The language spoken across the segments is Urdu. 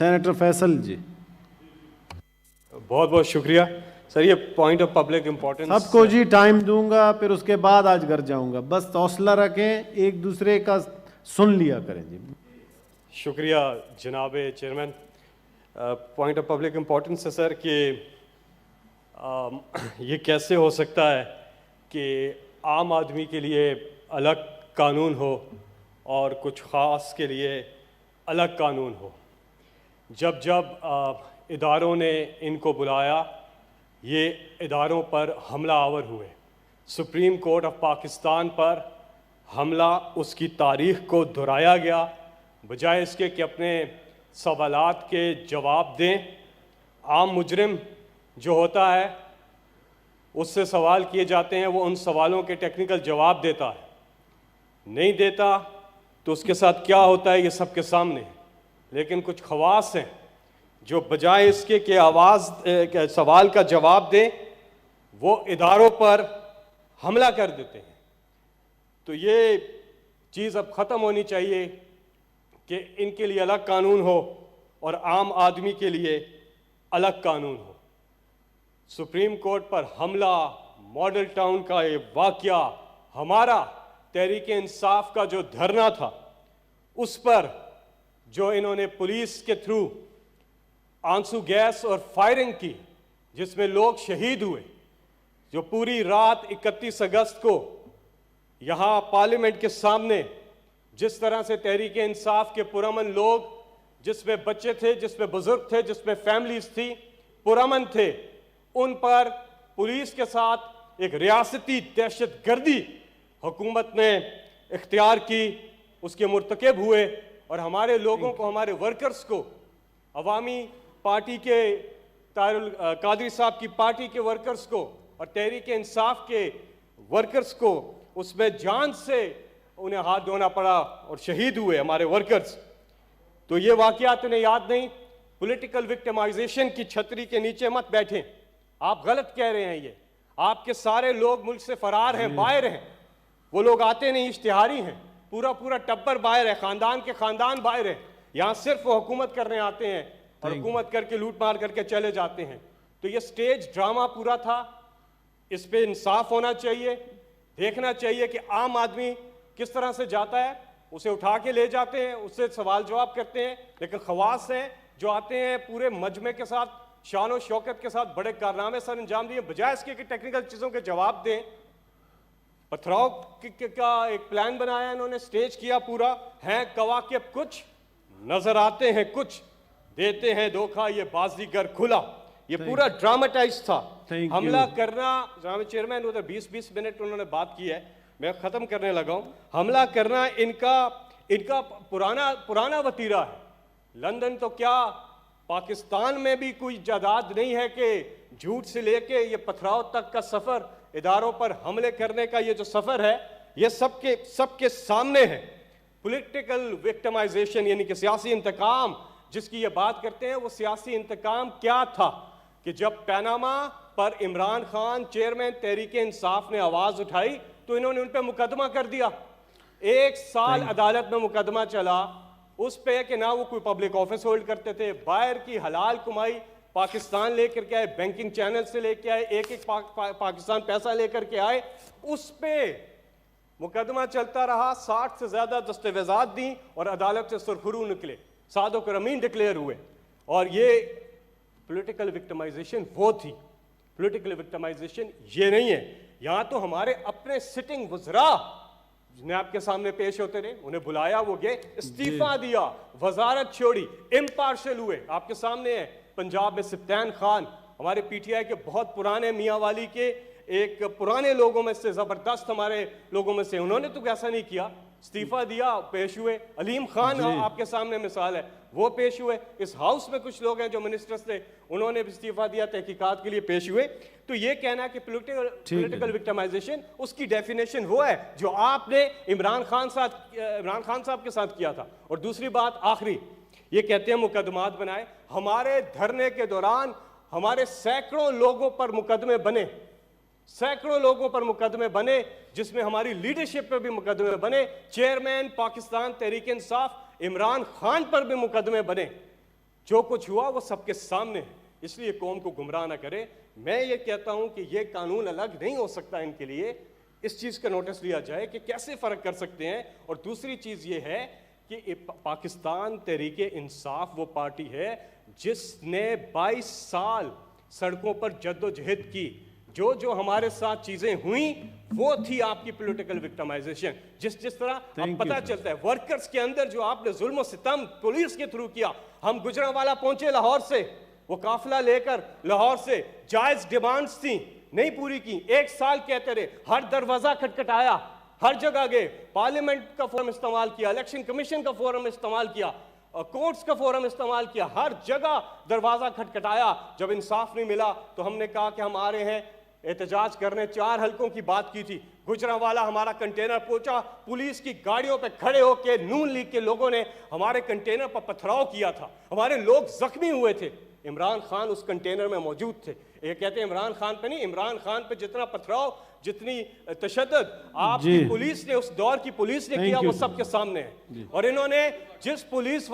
سینیٹر فیصل جی بہت بہت شکریہ سر. یہ پوائنٹ آف پبلک امپورٹنس سب کو جی ٹائم دوں گا، پھر اس کے بعد آج گھر جاؤں گا. بس حوصلہ رکھیں، ایک دوسرے کا سن لیا کریں جی. شکریہ جناب chairman. Point of public importance ہے سر کہ یہ کیسے ہو سکتا ہے کہ عام آدمی کے لیے الگ قانون ہو اور کچھ خاص کے لیے الگ قانون ہو. جب اداروں نے ان کو بلایا، یہ اداروں پر حملہ آور ہوئے. سپریم کورٹ آف پاکستان پر حملہ، اس کی تاریخ کو دہرایا گیا، بجائے اس کے کہ اپنے سوالات کے جواب دیں. عام مجرم جو ہوتا ہے اس سے سوال کیے جاتے ہیں، وہ ان سوالوں کے ٹیکنیکل جواب دیتا ہے. نہیں دیتا تو اس کے ساتھ کیا ہوتا ہے یہ سب کے سامنے ہے. لیکن کچھ خواص ہیں جو بجائے اس کے کہ سوال کا جواب دیں، وہ اداروں پر حملہ کر دیتے ہیں. تو یہ چیز اب ختم ہونی چاہیے کہ ان کے لیے الگ قانون ہو اور عام آدمی کے لیے الگ قانون ہو. سپریم کورٹ پر حملہ، ماڈل ٹاؤن کا یہ واقعہ، ہمارا تحریک انصاف کا جو دھرنا تھا، اس پر جو انہوں نے پولیس کے تھرو آنسو گیس اور فائرنگ کی، جس میں لوگ شہید ہوئے، جو پوری رات 31 اگست کو یہاں پارلیمنٹ کے سامنے جس طرح سے تحریک انصاف کے پرامن لوگ، جس میں بچے تھے، جس میں بزرگ تھے، جس میں فیملیز تھی، پرامن تھے، ان پر پولیس کے ساتھ ایک ریاستی دہشت گردی حکومت نے اختیار کی، اس کے مرتکب ہوئے اور ہمارے لوگوں کو، ہمارے ورکرز کو، عوامی پارٹی کے قادری صاحب کی پارٹی کے ورکرز کو اور تحریک انصاف کے ورکرز کو اس میں جان سے انہیں ہاتھ دھونا پڑا اور شہید ہوئے ہمارے ورکرز. تو یہ واقعات انہیں یاد نہیں. پولیٹیکل وکٹمائزیشن کی چھتری کے نیچے مت بیٹھیں. آپ غلط کہہ رہے ہیں. یہ آپ کے سارے لوگ ملک سے فرار ہیں، باہر ہیں. وہ لوگ آتے نہیں، اشتہاری ہیں. پورا ٹبر باہر ہے، خاندان کے خاندان باہر ہیں. یہاں صرف وہ حکومت کرنے آتے ہیں اور حکومت کر کے لوٹ مار کر کے چلے جاتے ہیں. تو یہ سٹیج ڈرامہ پورا تھا. اس پہ انصاف ہونا چاہیے. دیکھنا چاہیے کہ عام آدمی کس طرح سے جاتا ہے، اسے اٹھا کے لے جاتے ہیں، اس سے سوال جواب کرتے ہیں. لیکن خواص ہیں جو آتے ہیں پورے مجمع کے ساتھ، شان و شوکت کے ساتھ بڑے کارنامے سر انجام دیے، بجائے اس کے کہ ٹیکنیکل چیزوں کے جواب دیں. پتھراؤ کا ایک پلان بنایا انہوں نے، سٹیج کیا پورا. ہیں کواکب کچھ، نظر آتے ہیں کچھ، دیتے ہیں دھوکہ یہ بازیگر کھلا. یہ پورا ڈراماٹائز تھا. حملہ کرنا، جناب چیئرمین ادھر 20 منٹ انہوں نے بات کی ہے، میں ختم کرنے لگا ہوں. حملہ کرنا ان کا پرانا وتیرہ ہے. لندن تو کیا، پاکستان میں بھی کوئی جائیداد نہیں ہے کہ جھوٹ سے لے کے یہ پتھراؤ تک کا سفر، اداروں پر حملے کرنے کا یہ جو سفر ہے، یہ سب کے سامنے ہے. پولیٹیکل وکٹمائزیشن یعنی کہ سیاسی انتقام جس کی یہ بات کرتے ہیں، وہ سیاسی انتقام کیا تھا کہ جب پیناما پر عمران خان چیئرمین تحریک انصاف نے آواز اٹھائی تو انہوں نے ان پہ مقدمہ کر دیا. 1 سال عدالت میں مقدمہ چلا اس پہ کہ نہ وہ کوئی پبلک آفس ہولڈ کرتے تھے، باہر کی حلال کمائی پاکستان لے کر کے آئے، بینکنگ چینل سے لے کے آئے، ایک پاکستان پیسہ لے کر کے آئے. اس پہ مقدمہ چلتا رہا. 60 سے زیادہ دستاویزات دیں اور عدالت سے سرخرو نکلے، صادق اور امین ڈکلیئر ہوئے. اور یہ پولیٹیکل وکٹمائزیشن وہ تھی. پولیٹیکل وکٹمائزیشن یہ نہیں ہے. یہاں تو ہمارے اپنے سٹنگ وزراء جنہیں آپ کے سامنے پیش ہوتے رہے، انہیں بلایا، وہ گئے، استعفیٰ دیا، وزارت چھوڑی، امپارشل ہوئے. آپ کے سامنے ہے پنجاب میں سبطین خان، ہمارے پی ٹی آئی کے بہت پرانے میاں والی کے ایک پرانے لوگوں میں سے، زبردست ہمارے لوگوں میں سے، انہوں نے تو ایسا نہیں کیا، استعفیٰ دیا، پیش ہوئے. علیم خان آپ کے سامنے مثال ہے، وہ پیش ہوئے. اس ہاؤس میں کچھ لوگ ہیں جو منسٹرز تھے، انہوں نے بھی استعفیٰ دیا، تحقیقات کے لیے پیش ہوئے. تو یہ کہنا کہ پولیٹیکل وکٹمائزیشن، اس کی ڈیفینیشن وہ ہے جو آپ نے عمران خان صاحب کے ساتھ کیا تھا. اور دوسری بات آخری، یہ کہتے ہیں مقدمات بنائے. ہمارے دھرنے کے دوران ہمارے سینکڑوں لوگوں پر مقدمے بنے، جس میں ہماری لیڈرشپ پہ بھی مقدمے بنے. چیئرمین پاکستان تحریک انصاف عمران خان پر بھی مقدمے بنے. جو کچھ ہوا وہ سب کے سامنے ہے، اس لیے قوم کو گمراہ نہ کرے۔ میں یہ کہتا ہوں کہ یہ قانون الگ نہیں ہو سکتا ان کے لیے، اس چیز کا نوٹس لیا جائے کہ کیسے فرق کر سکتے ہیں۔ اور دوسری چیز یہ ہے کہ پاکستان تحریک انصاف وہ پارٹی ہے جس نے 22 سال سڑکوں پر جد و جہد کی، جو ہمارے ساتھ چیزیں ہوئیں وہ تھی آپ کی پولیٹیکل وکٹمائزیشن۔ جس طرح اب پتہ چلتا ہے ورکرز کے اندر جو آپ نے ظلم و ستم پولیس کے تھرو کیا۔ ہم گجرانوالہ پہنچے لاہور سے، وہ قافلہ لے کر لاہور سے، جائز ڈیمانڈز تھیں نہیں پوری کی، 1 سال کہتے رہے، ہر دروازہ کھٹکھٹایا، ہر جگہ گئے، پارلیمنٹ کا فورم استعمال کیا، الیکشن کمیشن کا فورم استعمال کیا، کورٹس کا فورم استعمال کیا، ہر جگہ دروازہ کھٹکھٹایا۔ جب انصاف نہیں ملا تو ہم نے کہا کہ ہم آ رہے ہیں احتجاج کرنے، 4 حلقوں کی بات کی تھی۔ گجرانوالہ ہمارا کنٹینر پہنچا، پولیس کی گاڑیوں پہ کھڑے ہو کے نون لیگ کے لوگوں نے ہمارے کنٹینر پر پتھراؤ کیا تھا، ہمارے لوگ زخمی ہوئے تھے۔ عمران خان اس کنٹینر میں موجود تھے۔ یہ کہتے ہیں عمران خان پہ نہیں، عمران خان پہ جتنا پتھراؤ، جتنی تشدد آپ کی پولیس نے، اس دور کی پولیس نے کیا، وہ سب کے سامنے ہے۔ اور انہوں نے جس پولیس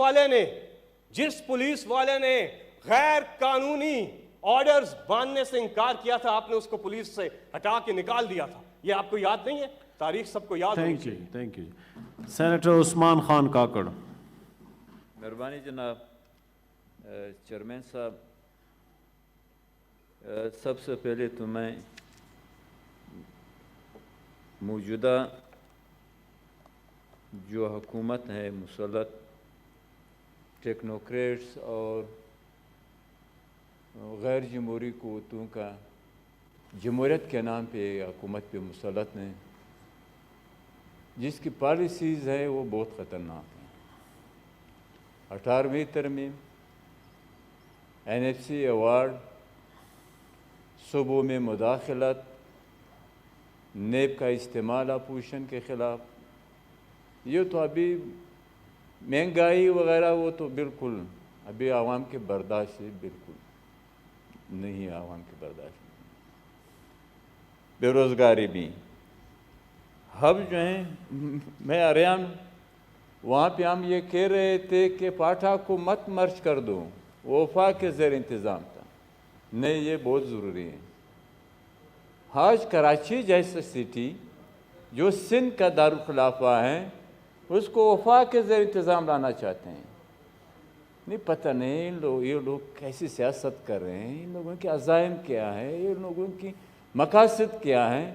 والے نے غیر قانونی آرڈرز باندھنے سے انکار کیا تھا، آپ نے اس کو پولیس سے ہٹا کے نکال دیا تھا۔ یہ آپ کو یاد نہیں ہے؟ تاریخ سب کو یاد ہونی چاہیے۔ تھینک یو سینیٹر عثمان خان کاکڑ۔ مہربانی جناب چیئرمین صاحب، سب سے پہلے تو میں موجودہ جو حکومت ہے مسلط ٹیکنوکریٹس اور غیر جمہوری قوتوں کا جمہوریت کے نام پہ حکومت پہ مسلط ہیں، جس کی پالیسیز ہے وہ بہت خطرناک ہیں۔ 18ویں ترمیم، NFC ایوارڈ، صوبوں میں مداخلت، نیب کا استعمال اپوزیشن کے خلاف، یہ تو ابھی مہنگائی وغیرہ وہ تو بالکل ابھی عوام کے برداشت سے بالکل نہیں ہے، عوام کے برداشت میں۔ بے روزگاری بھی، اب جو ہیں میں اریان وہاں پہ ہم یہ کہہ رہے تھے کہ پاٹھا کو مت مرچ کر دو، وہ وفاق کے زیر انتظام تھا، نہیں یہ بہت ضروری ہے۔ آج کراچی جیسا سٹی جو سندھ کا دارالخلافہ ہے اس کو وفاق کے زیر انتظام لانا چاہتے ہیں۔ نہیں پتہ نہیں یہ لوگ کیسی سیاست کر رہے ہیں، ان لوگوں کے عزائم کیا ہے، یہ لوگوں کی مقاصد کیا ہیں،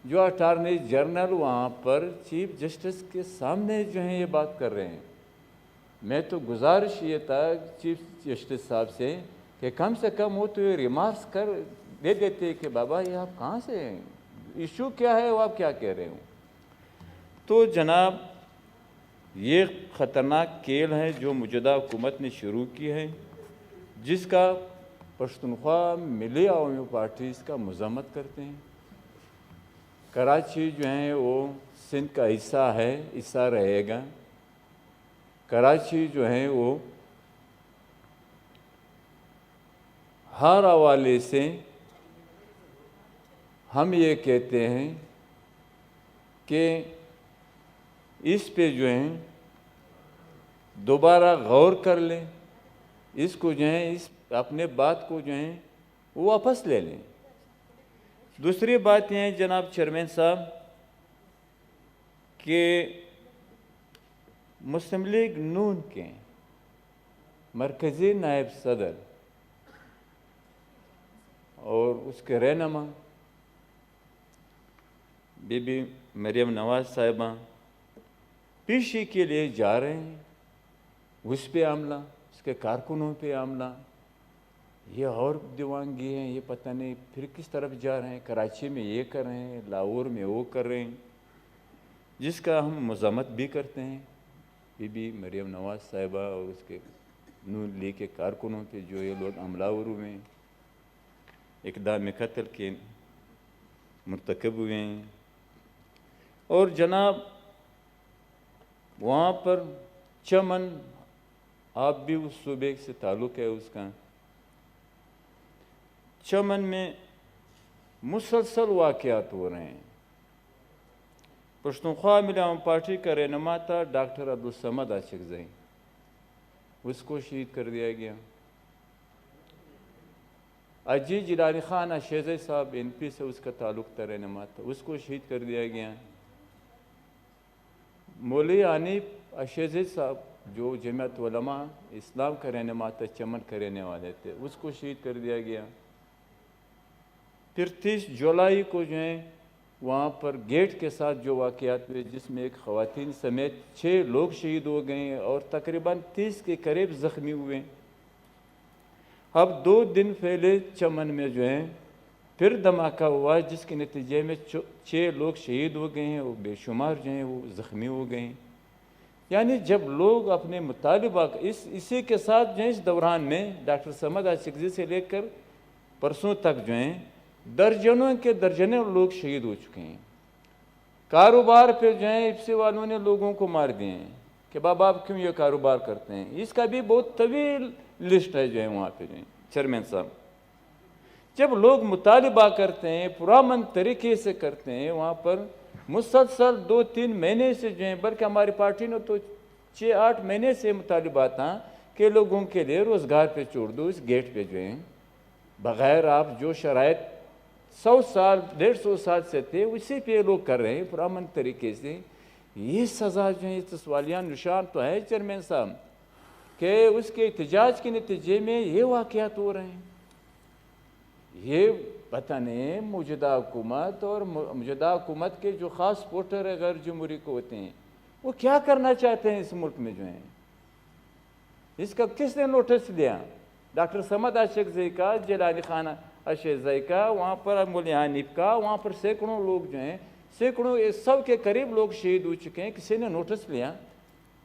جو اٹارنی جنرل وہاں پر چیف جسٹس کے سامنے جو ہیں یہ بات کر رہے ہیں۔ میں تو گزارش یہ تھا چیف جسٹس صاحب سے کہ کم سے کم وہ تو یہ ریمارکس کر دے دیتے کہ بابا یہ آپ کہاں سے ہیں، ایشو کیا ہے، وہ آپ کیا کہہ رہے ہوں۔ تو جناب یہ خطرناک کھیل ہے جو موجودہ حکومت نے شروع کی ہے، جس کا پشتونخوا ملی عوامی پارٹیز کا مذمت کرتے ہیں۔ کراچی جو ہے وہ سندھ کا حصہ ہے، حصہ رہے گا۔ کراچی جو ہے وہ ہر حوالے سے ہم یہ کہتے ہیں کہ اس پہ جو ہیں دوبارہ غور کر لیں، اس کو جو ہے اس اپنے بات کو جو ہیں وہ واپس لے لیں۔ دوسری بات یہ ہے جناب چیئرمین صاحب کہ مسلم لیگ نون کے مرکزی نائب صدر اور اس کے رہنما بی بی مریم نواز صاحبہ پیشی کے لیے جا رہے ہیں، اس پہ حملہ، اس کے کارکنوں پہ حملہ، یہ اور دیوانگی ہیں، یہ پتہ نہیں پھر کس طرف جا رہے ہیں، کراچی میں یہ کر رہے ہیں، لاہور میں وہ کر رہے ہیں، جس کا ہم مذمت بھی کرتے ہیں۔ بی بی مریم نواز صاحبہ اور اس کے نون لیگ کے کارکنوں پہ جو یہ لوگ حملہ آور ہوئے ہیں، اقدام قتل کے مرتکب ہوئے ہیں۔ اور جناب وہاں پر چمن، آپ بھی اس صوبے سے تعلق ہے اس کا، چمن میں مسلسل واقعات ہو رہے ہیں۔ پشتونخوا ملی عوامی پارٹی کا رہنما تھا ڈاکٹر عبدالصمد عاشق زئی، اس کو شہید کر دیا گیا۔ اجی جیلانی خان اشیزئی صاحب این پی سے اس کا تعلق تھا، رہنما تھا، اس کو شہید کر دیا گیا۔ مولوی حنیف اشیزئی صاحب جو جمعیت علماء اسلام کا رہنما تھا، چمن کے رہنے والے تھے، اس کو شہید کر دیا گیا۔ پھر 30 جولائی کو جو ہے وہاں پر گیٹ کے ساتھ جو واقعات ہوئے، جس میں ایک خواتین سمیت 6 لوگ شہید ہو گئے اور تقریباً 30 کے قریب زخمی ہوئے۔ اب 2 دن پہلے چمن میں جو ہے پھر دھماکہ ہوا، جس کے نتیجے میں 6 لوگ شہید ہو گئے ہیں اور بے شمار جو ہیں وہ زخمی ہو گئے ہیں۔ یعنی جب لوگ اپنے مطالبہ اسی کے ساتھ جو ہے اس دوران میں ڈاکٹر صمد عاشقزئی سے لے کر پرسوں تک جو ہیں درجنوں کے درجنوں لوگ شہید ہو چکے ہیں۔ کاروبار پہ جو ہیں ایپسی والوں نے لوگوں کو مار دیے ہیں کہ بابا آپ کیوں یہ کاروبار کرتے ہیں۔ اس کا بھی بہت طویل لسٹ ہے جو ہے وہاں پہ جو ہے چیئرمین صاحب۔ جب لوگ مطالبہ کرتے ہیں پرامن طریقے سے کرتے ہیں، وہاں پر مسلسل 2-3 مہینے سے جو ہیں، بلکہ ہماری پارٹی نے تو 6-8 مہینے سے مطالبہ تھا کہ لوگوں کے لیے روزگار پہ چھوڑ دو، اس گیٹ پہ جو ہیں بغیر آپ جو شرائط 100 سال 150 سال سے تھے اسی پہ لوگ کر رہے ہیں پرامن طریقے سے۔ یہ سزا جو ہے اس سوالیہ نشان تو ہے چیئرمین صاحب کہ اس کے احتجاج کے نتیجے میں یہ واقعات ہو رہے ہیں۔ یہ پتہ نہیں موجودہ حکومت اور موجودہ حکومت کے جو خاص سپورٹر غیر جمہوری کو ہوتے ہیں وہ کیا کرنا چاہتے ہیں اس ملک میں جو ہیں۔ اس کا کس نے نوٹس لیا؟ ڈاکٹر صمد عاشقزئی کا، جیلانی خان اشیزئی کا، وہاں پر مولوی حنیف کا، وہاں پر سینکڑوں لوگ جو ہیں، سینکڑوں 100 کے قریب لوگ شہید ہو چکے ہیں، کسی نے نوٹس لیا؟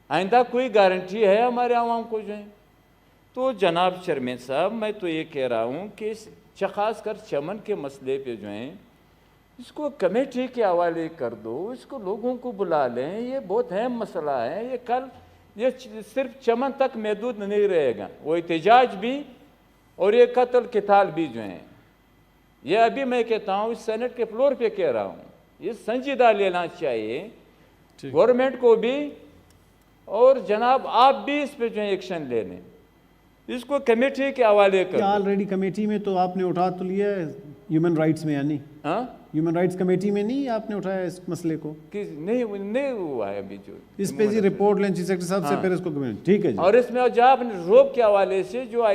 آئندہ کوئی گارنٹی ہے ہمارے عوام کو جو ہیں؟ تو جناب چیئرمین صاحب میں تو یہ کہہ رہا ہوں کہ خاص کر چمن کے مسئلے پہ جو ہیں اس کو کمیٹی کے حوالے کر دو، اس کو لوگوں کو بلا لیں، یہ بہت اہم مسئلہ ہے۔ یہ کل یہ صرف چمن تک محدود نہیں رہے گا، وہ احتجاج بھی اور یہ قتل قتال بھی جو ہیں، یہ ابھی میں کہتا ہوں اس سینٹ کے فلور پہ کہہ رہا ہوں، یہ سنجیدہ لینا چاہیے گورنمنٹ کو بھی، اور جناب آپ بھی اس پہ جو ہے ایکشن لے لیں، اس کو کمیٹی کے حوالے کر۔ آلریڈی کمیٹی میں تو آپ نے اٹھا تو لیا ہے ہیومن رائٹس میں، یعنی ہاں ہیومن رائٹس کمیٹی میں نہیں آپ نے اٹھایا اس مسئلے کو؟ نہیں ہوا ہے ابھی جو اس پہ جی رپورٹ لیں چیف سیکرٹری صاحب سے، پھر اس کو ٹھیک ہے جی۔ اور اس میں جو آپ نے روب کے حوالے سے جو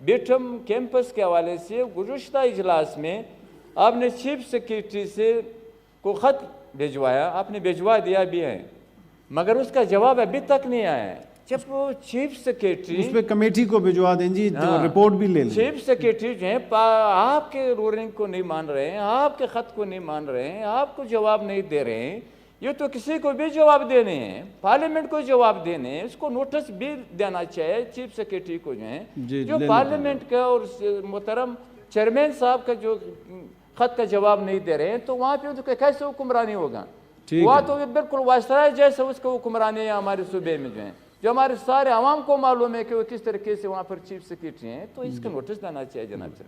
بیٹھم کیمپس کے حوالے سے گزشتہ اجلاس میں آپ نے چیف سیکرٹری سے کو خط بھیجوایا، آپ نے بھیجوا دیا بھی ہے، مگر اس کا جواب ابھی تک نہیں آیا ہے۔ جب وہ چیف سیکرٹری اس پہ کمیٹی کو بھجوا دیں جی، رپورٹ بھی لے لیں۔ چیف سیکرٹری جو ہیں آپ کے رولنگ کو نہیں مان رہے ہیں، آپ کے خط کو نہیں مان رہے ہیں، آپ کو جواب نہیں دے رہے ہیں، یہ تو کسی کو بھی جواب دینے ہیں، پارلیمنٹ کو جواب دینے ہیں، اس کو نوٹس بھی دینا چاہیے چیف سیکرٹری کو جو ہیں، جو پارلیمنٹ کا اور محترم چیئرمین صاحب کا جو خط کا جواب نہیں دے رہے ہیں، تو وہاں پہ کیسے حکمرانی ہوگا؟ وہ تو بالکل وائسرائے جیسے اس کو حکمرانی ہے ہمارے صوبے میں جو ہیں، جو ہمارے سارے عوام کو معلوم ہے کہ وہ کس طریقے سے وہاں پر چیف سیکرٹری ہیں، تو اس کا نوٹس دینا چاہیے جناب۔